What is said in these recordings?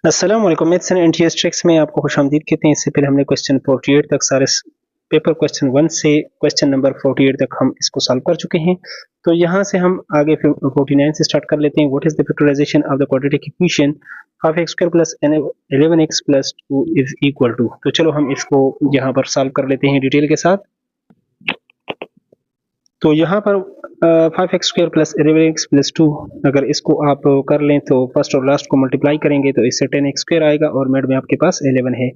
अस्सलाम वालेकुम। Maths and NTS tricks में आपको खुशामदीद कहते हैं। इससे पहले हमने क्वेश्चन 48 तक सारे पेपर क्वेश्चन 1 से क्वेश्चन नंबर 48 तक हम इसको सॉल्व कर चुके हैं। तो यहाँ से हम आगे 49 से स्टार्ट कर लेते हैं। What is the factorisation of the quadratic equation 5x² plus 11x plus 2 is equal to. तो चलो हम इसको यहाँ पर सॉल्व कर लेते हैं डिटेल के साथ। तो यहाँ पर 5x² प्लस 11x प्लस 2 अगर इसको आप कर लें तो फर्स्ट और लास्ट को मल्टीप्लाई करेंगे तो इससे 10x² आएगा और मिड में आपके पास 11 है,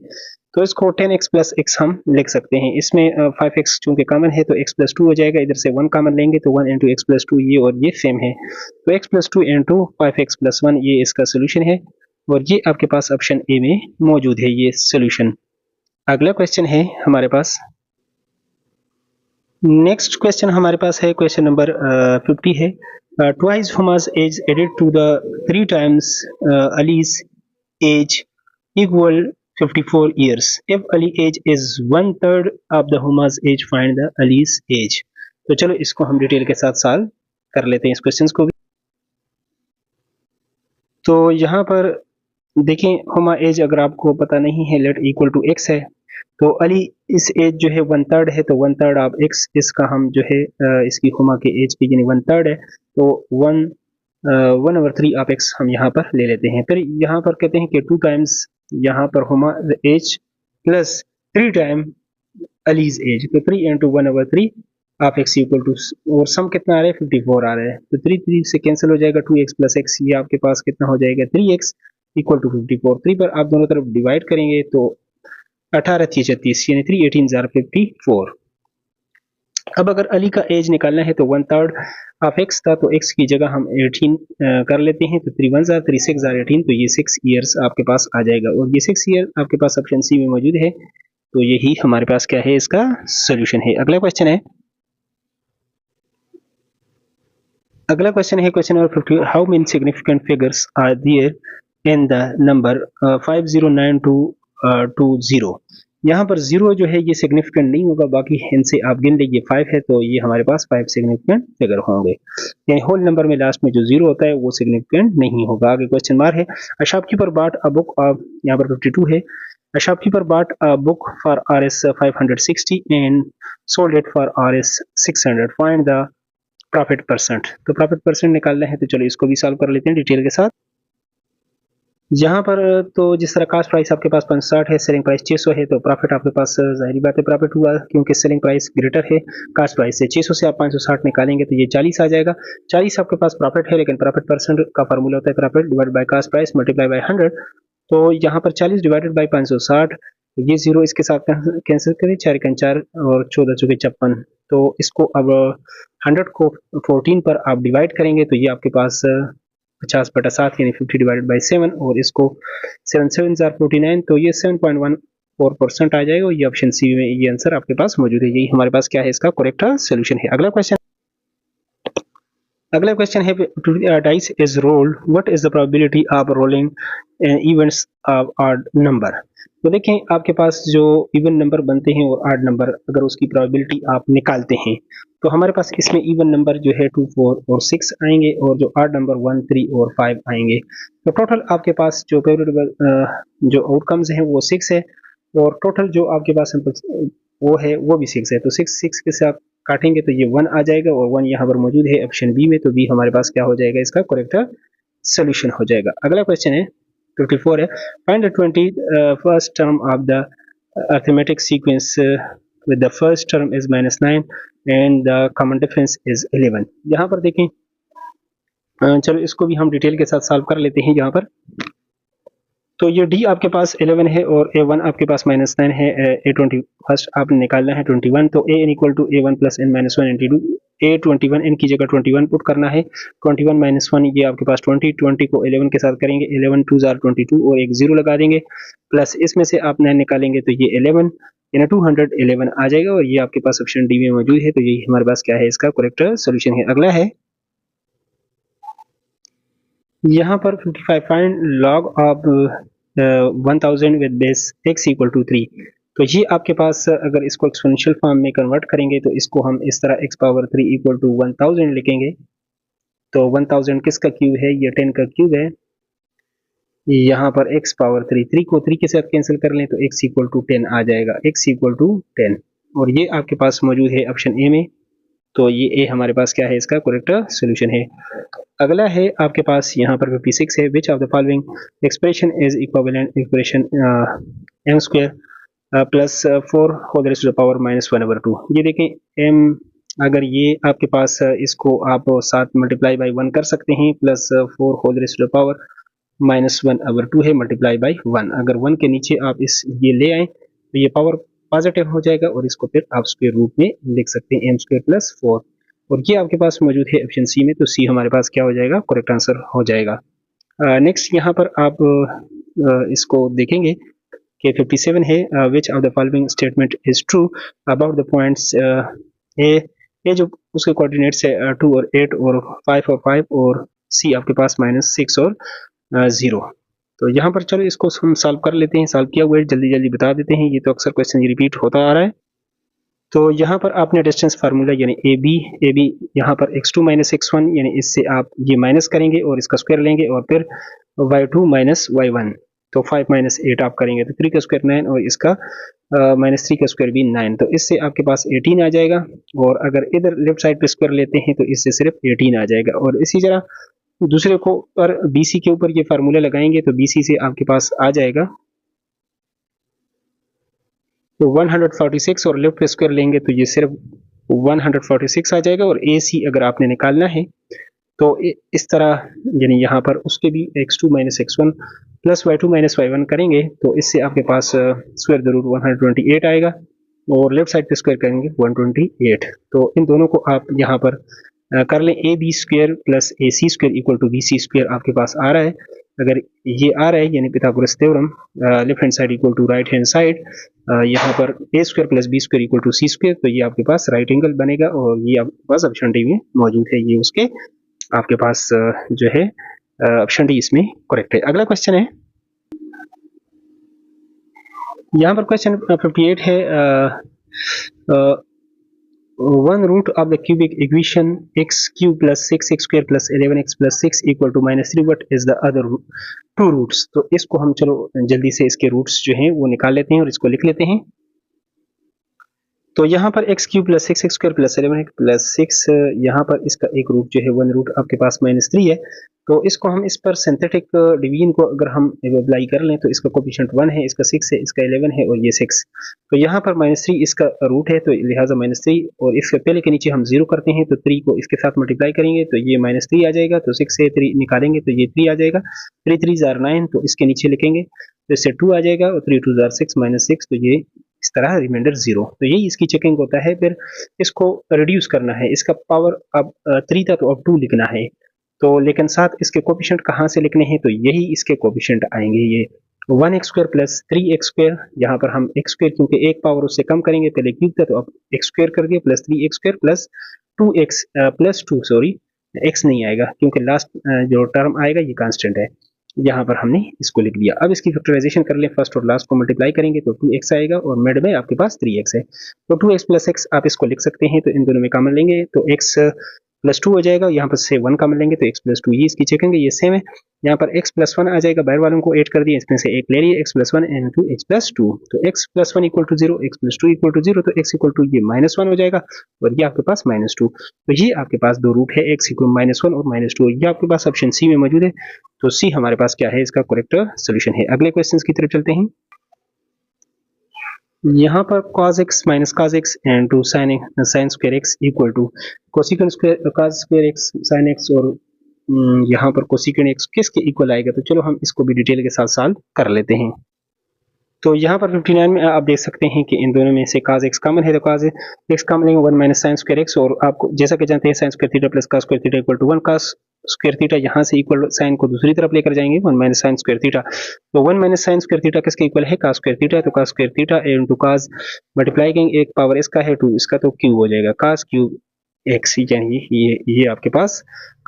तो इसको 10x प्लस x हम लिख सकते हैं। इसमें 5x चूंकि कॉमन है तो x प्लस 2 हो जाएगा, इधर से 1 कॉमन लेंगे तो 1 इंटू एक्स प्लस 2 ये और ये सेम है, तो x plus 2 into 5x plus 1 ये इसका सोल्यूशन है और ये आपके पास ऑप्शन ए में मौजूद है ये सोल्यूशन। अगला क्वेश्चन है हमारे पास, नेक्स्ट क्वेश्चन हमारे पास है क्वेश्चन नंबर 50 है। Twice Huma's age added to the 3 times Ali's age equal 54 years. If Ali age is 1/3 of the Huma's age, find the Ali's age. तो चलो इसको हम डिटेल के साथ सॉल्व कर लेते हैं इस क्वेश्चन को भी। तो यहाँ पर देखें हुमा एज अगर आपको पता नहीं है लेट इक्वल टू एक्स है, तो अली इस एज जो है 1/3 है, तो 1/3 ऑफ एक्स इसका हम जो है इसकी हुमा के एज की यानी 1/3 है, तो 1/3 ऑफ एक्स हम यहाँ पर ले लेते हैं। फिर यहाँ पर कहते हैं कि 2 टाइम्स यहाँ पर हुमा एज प्लस 3 टाइम अलीज एज, तो 3 into 1/3 of x equal to, और सम कितना आ रहा है 54 आ रहा है, तो 3 से कैंसिल हो जाएगा, 2x प्लस एक्स ये आपके पास कितना हो जाएगा 3x इक्वल टू 54। 3 पर आप दोनों तरफ डिवाइड करेंगे तो 18 36 यानी 3 18 54। अब अगर अली का एज निकालना है तो 1/3 ऑफ एक्स था, तो एक्स की जगह हम 18 कर लेते हैं, तो 3 1 3 6 18, तो ये 6 ईयर्स आपके पास आ जाएगा और ये 6 ईयर आपके पास ऑप्शन सी में मौजूद है, तो यही हमारे पास क्या है इसका सोल्यूशन है। अगला क्वेश्चन है question number 50। How many significant figures are there in the number 509220। यहाँ पर 0 जो है ये सिग्निफिकेंट नहीं होगा, बाकी इनसे आप गिन लीजिए 5 है तो ये हमारे पास 5 सिग्निफिकेंट फिगर होंगे, यानी होल नंबर में लास्ट में जो 0 होता है वो सिग्निफिकेंट नहीं होगा। आगे क्वेश्चन मार्क है। A shopkeeper bought a book of, यहाँ पर 52 है, a shopkeeper bought a book for RS 560 and sold it for RS 600, find the profit percent. तो प्रॉफिट परसेंट निकालना है, तो चलो इसको भी सॉल्व कर लेते हैं डिटेल के साथ। यहाँ पर तो जिस तरह कास्ट प्राइस आपके पास 560 है, सेलिंग प्राइस 600 है, तो प्रॉफिट आपके पास जाहिर बात है प्रॉफिट हुआ क्योंकि सेलिंग प्राइस ग्रेटर है कास्ट प्राइस से। 600 से आप 560 निकालेंगे तो ये 40 आ जाएगा। 40 आपके पास प्रॉफिट है, लेकिन प्रॉफिट परसेंट का फार्मूला होता है profit divide by cost price multiply by 100, तो यहाँ पर 40 डिवाइडेड बाय 560, ये 0 इसके साथ कैंसिल करें, 4 4 और 14 चौके 56, तो इसको अब 100 को 14 पर आप डिवाइड करेंगे तो ये आपके पास 50/7 यानी 50 डिवाइडेड बाई 7, और इसको 7 7 49, तो ये 7.14% आ जाएगा। ये ऑप्शन सी में ये आंसर आपके पास मौजूद है, यही हमारे पास क्या है इसका करेक्ट सोल्यूशन है। अगला क्वेश्चन है dice is rolled, what is the probability of rolling events of odd number. तो देखें आपके पास जो इवन नंबर बनते हैं और ऑड नंबर अगर उसकी प्रोबेबिलिटी आप निकालते हैं तो हमारे पास इसमें इवन नंबर जो है 2 4 और 6 आएंगे और जो ऑड नंबर 1 3 और 5 आएंगे, तो टोटल आपके पास जो जो आउटकम्स हैं वो 6 है और टोटल जो आपके पास वो है वो भी 6 है, तो 6 के साथ काटेंगे तो ये 1 आ जाएगा और 1 यहाँ पर मौजूद है ऑप्शन बी में, तो बी हमारे पास क्या हो जाएगा इसका करेक्ट सोल्यूशन हो जाएगा। अगला क्वेश्चन है 54 है, find the 21st term of the arithmetic sequence with the first term is -9 and the common difference is 11। यहाँ पर देखें चलो इसको भी हम डिटेल के साथ सॉल्व कर लेते हैं। यहाँ पर तो ये डी आपके पास 11 है और a1 आपके पास -9 है, a20 फर्स्ट आपने निकालना है 21, तो a n equal to a1 plus n minus 1 into a21 n की जगह 21 पुट करना है, 21 माइनस 1 ये आपके पास 20 को 11 के साथ करेंगे, 11 2 22 और एक 0 लगा देंगे, प्लस इसमें से आप 9 निकालेंगे तो ये 11 यानी 211 आ जाएगा और ये आपके पास ऑप्शन डी में मौजूद है, तो यही हमारे पास क्या है इसका करेक्ट सोल्यूशन है। अगला है यहाँ पर 55, find log of 1000 with base x equal to 3। तो ये आपके पास अगर इसको एक्सपोनेंशियल फॉर्म में कन्वर्ट करेंगे तो इसको हम इस तरह x पावर 3 इक्वल टू 1000 लिखेंगे, तो 1000 किसका क्यूब है, ये 10 का क्यूब है, यहाँ पर x पावर 3 को 3 के साथ कैंसिल कर लें तो x इक्वल टू 10 आ जाएगा, x इक्वल टू 10, और ये आपके पास मौजूद है ऑप्शन ए में। तो ये ए हमारे पास क्या है, इसका करेक्ट सोल्यूशन है। अगला है आपके पास यहाँ पर 56 है, which of the following expression is equivalent expression M square plus 4 whole raise to the power -1/2। ये देखें m, अगर ये आपके पास इसको आप 7 मल्टीप्लाई बाई 1 कर सकते हैं, plus 4 whole raise to the power -1/2 है मल्टीप्लाई बाई 1। अगर 1 के नीचे आप इस ये ले आए तो ये पावर पॉजिटिव हो जाएगा और इसको फिर आप स्क्वायर रूट में लिख सकते हैं m² + 4, और ये आपके पास मौजूद है ऑप्शन सी में। तो सी हमारे पास क्या हो जाएगा, करेक्ट आंसर हो जाएगा। नेक्स्ट यहाँ पर आप इसको देखेंगे कि 57 है, which of the following statement is true about the points A जो उसके कोऑर्डिनेट्स है 2 और 8 और 5 और 5, और सी आपके पास -6 और 0। तो यहाँ पर चलो इसको हम सॉल्व कर लेते हैं। सॉल्व किया हुआ है, जल्दी जल्दी बता देते हैं, ये तो अक्सर क्वेश्चन रिपीट होता आ रहा है। तो यहाँ पर आपने डिस्टेंस फार्मूला यानी ए बी यहाँ पर x2 - x1 यानी इससे आप ये माइनस करेंगे और इसका स्क्वायर लेंगे, और फिर y2 - y1, तो 5 - 8 आप करेंगे तो 3 का स्क्वायर 9 और इसका -3 का स्क्वायर भी 9, तो इससे आपके पास 18 आ जाएगा। और अगर इधर लेफ्ट साइड पे स्क्वायर लेते हैं तो इससे सिर्फ 18 आ जाएगा। और इसी तरह दूसरे को पर BC के ऊपर ये फार्मूला लगाएंगे तो BC से आपके पास आ जाएगा तो 146, और लेफ्ट पे स्क्वायर लेंगे तो ये सिर्फ 146 आ जाएगा। और AC अगर आपने निकालना है तो इस तरह यानी यहाँ पर उसके भी x2 - x1 plus y2 - y1 करेंगे तो इससे आपके पास स्क्वायर जरूर 128 आएगा, और लेफ्ट साइड पे स्क्वायर करेंगे 128। तो इन दोनों को आप यहाँ पर कर लें, AB² + AC² equal to BC² आपके पास आ रहा है। अगर ये आ रहा है यानी Pythagoras theorem, left hand side equal to right hand side, यहाँ पर A² + B² equal to C², तो ये आपके पास राइट एंगल बनेगा, और ये आपके पास ऑप्शन डी में मौजूद है। ये उसके आपके पास जो है ऑप्शन डी इसमें करेक्ट है। अगला क्वेश्चन है, यहाँ पर क्वेश्चन 58 है, one root of the cubic equation x³ + 6x² + 11x + 6 = -3, what is the other two roots? तो इसको हम चलो जल्दी से इसके रूट्स जो हैं वो निकाल लेते हैं और इसको लिख लेते हैं। तो यहाँ पर x³ + 6x² + 11x + 6, यहाँ पर इसका एक रूट जो है वन रूट आपके पास -3 है। तो इसको हम इस पर सिंथेटिक डिवीजन को अगर हम अप्लाई कर लें तो इसका कोफिशिएंट 1 है, इसका 6 है, इसका 11 है और ये 6। तो यहाँ पर -3 इसका रूट है तो लिहाजा -3, और इसके पहले के नीचे हम 0 करते हैं तो 3 को इसके साथ मल्टीप्लाई करेंगे तो ये -3 आ जाएगा। तो 6 से 3 निकालेंगे तो ये 3 आ जाएगा, 3 3 * 9, तो इसके नीचे लिखेंगे तो इससे 2 आ जाएगा, और 3 2 * 6 -6, तो ये इस तरह रिमाइंडर 0। तो यही इसकी चेकिंग होता है। फिर इसको रिड्यूस करना है, इसका पावर अब 3 था तो अब 2 लिखना है, तो लेकिन साथ इसके कोफिशिएंट कहाँ से लिखने हैं, तो यही इसके कोफिशिएंट आएंगे, ये 1x² + 3x², यहाँ पर हम x² क्योंकि एक पावर उससे कम करेंगे, पहले क्यूब था तो अब x² कर दिया, plus 3x² + 2x + 2 sorry x नहीं आएगा क्योंकि लास्ट जो टर्म आएगा ये कांस्टेंट है, यहाँ पर हमने इसको लिख दिया। अब इसकी फैक्टराइजेशन कर लें, फर्स्ट और लास्ट को मल्टीप्लाई करेंगे तो 2x आएगा, और मिड में आपके पास 3x है, तो 2x + x आप इसको लिख सकते हैं। तो इन दोनों में कॉमन लेंगे तो x + 2 हो जाएगा, यहाँ पर से 1 कॉमन लेंगे तो x + 2, ये इसकी चेकिंग है, ये सेम है। यहाँ पर x + 1 आ जाएगा, बाहर वालों को 8 कर दिया, इसमें से 1 ले लिए, x + 1 into x + 2, तो x + 1 = 0, x + 2 = 0, तो x = ये -1 हो जाएगा, और ये आपके पास -2। तो ये आपके पास दो रूट है, x = -1 और -2, ये आपके पास ऑप्शन सी में मौजूद है। तो सी हमारे पास क्या है, इसका करेक्ट सोल्यूशन है। अगले क्वेश्चन की तरफ चलते हैं। यहाँ पर cos x - cos x and sin square x equal to cosecant square cos square x sin x, और यहाँ पर cosecant x किसके इक्वल आएगा, तो चलो हम इसको भी डिटेल के साथ सॉल्व कर लेते हैं। तो यहाँ पर 59 में आप देख सकते हैं कि इन दोनों में से cos x कॉमन है, तो cos x कॉमन लेंगे 1 - sin square x, और आपको जैसा कि जानते हैं sin square theta + cos square theta = 1, cos square theta यहाँ से इक्वल साइन को दूसरी तरफ लेकर जाएंगे 1 - sin square theta, तो 1 - sin square theta किसके इक्वल है, cos square theta, तो cos square theta into cos multiply करेंगे, एक पावर इसका है 2 इसका, तो क्यूब हो जाएगा, cos क्यूब x, यानी ये आपके पास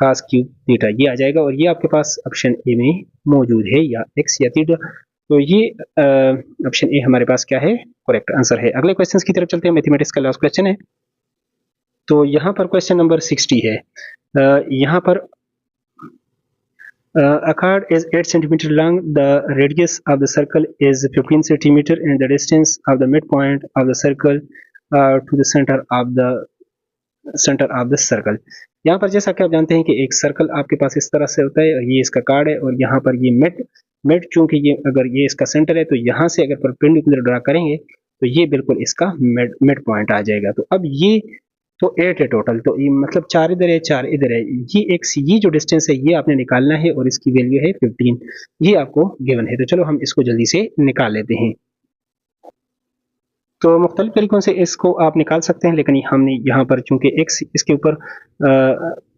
cos क्यूब थीटा ये आ जाएगा, और ये आपके पास ऑप्शन ए में मौजूद है, या x या थीटा। तो ये ऑप्शन ए हमारे पास क्या है, करेक्ट आंसर है। अगले क्वेश्चन की तरफ चलते हैं, मैथमेटिक्स का लास्ट क्वेश्चन है। तो यहाँ पर क्वेश्चन नंबर 60 है। यहाँ पर A card is 8 centimeter long. The radius of the circle is 15 centimeter, and the distance of the midpoint of the circle to the center of the circle. यहाँ पर जैसा कि आप जानते हैं कि एक सर्कल आपके पास इस तरह से होता है, ये इसका कार्ड है, और यहाँ पर ये मिड चूंकि ये अगर ये इसका सेंटर है, तो यहाँ से अगर परपेंडिकुलर ड्रा करेंगे तो ये बिल्कुल इसका मिड पॉइंट आ जाएगा। तो अब ये तो 8 है टोटल, तो ये मतलब 4 इधर है 4 इधर है, ये जो डिस्टेंस है ये आपने निकालना है, और इसकी वैल्यू है 15, ये आपको गिवन है। तो चलो हम इसको जल्दी से निकाल लेते हैं। तो मुख्तलिफ तरीक़ों से इसको आप निकाल सकते हैं, लेकिन हमने यहाँ पर चूंकि x इसके ऊपर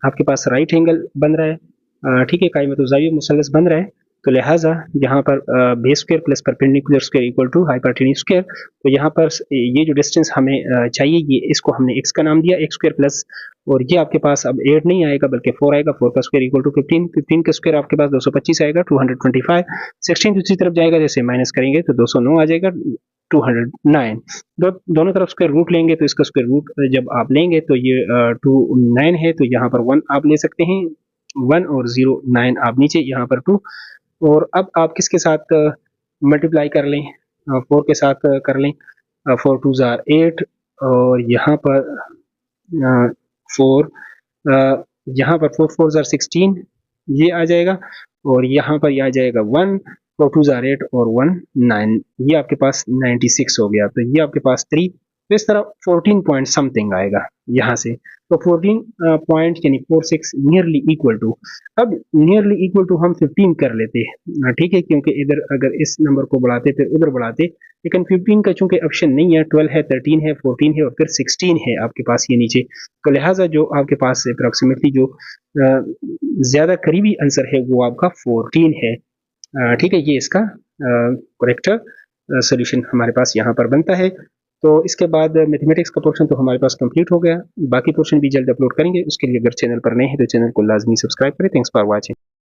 आपके पास राइट एंगल बन रहा है, ठीक है, कायमत ज़ाविया मुसल्लस बन रहा है, तो लिहाजा यहाँ पर base square plus perpendicular square equal to hypotenuse square. तो यहाँ पर ये जो डिस्टेंस हमें चाहिए, ये इसको हमने x का नाम दिया, x स्क्वायर प्लस, और ये आपके पास अब 8 नहीं आएगा बल्कि 4 आएगा, 4 का स्क्वायर इक्वल टू 15, 15 का स्क्वायर आपके पास 225 आएगा, 225, 16 दूसरी तरफ जाएगा, जैसे माइनस करेंगे तो 209 आ जाएगा, 209। दोनों तरफ स्क्वायर रूट लेंगे तो इसका स्क्वायर रूट जब आप लेंगे तो ये 29 है, तो यहाँ पर 1 आप ले सकते हैं, 1 और 0 9 आप नीचे, यहाँ पर 2, और अब आप किसके साथ मल्टीप्लाई कर लें, 4 के साथ कर लें, 4 2 ज़ार 8, और यहाँ पर 4 यहाँ पर 4 4 ज़ार 16 ये आ जाएगा, और यहाँ पर ये आ जाएगा 1, 4 2 ज़ार 8 और 1 9, ये आपके पास 96 हो गया। तो ये आपके पास 3, तो इस तरह 14 पॉइंट समथिंग आएगा यहाँ से, तो 14 पॉइंट यानी 46 नियरली इक्वल टू। अब नियरली इक्वल टू हम 15 कर लेते हैं, ठीक है, क्योंकि इधर अगर इस नंबर को बढ़ाते फिर उधर बढ़ाते, लेकिन 15 का चूंकि ऑप्शन नहीं है, 12 है, 13 है, 14 है और फिर 16 है आपके पास ये नीचे, तो लिहाजा जो आपके पास अप्रॉक्सीमेटली जो ज़्यादा करीबी आंसर है वो आपका 14 है, ठीक है, ये इसका करेक्ट सोल्यूशन हमारे पास यहाँ पर बनता है। तो इसके बाद मैथमेटिक्स का पोर्शन तो हमारे पास कंप्लीट हो गया, बाकी पोर्शन भी जल्द अपलोड करेंगे, उसके लिए अगर चैनल पर नए हैं तो चैनल को लाजमी सब्सक्राइब करें। Thanks for watching.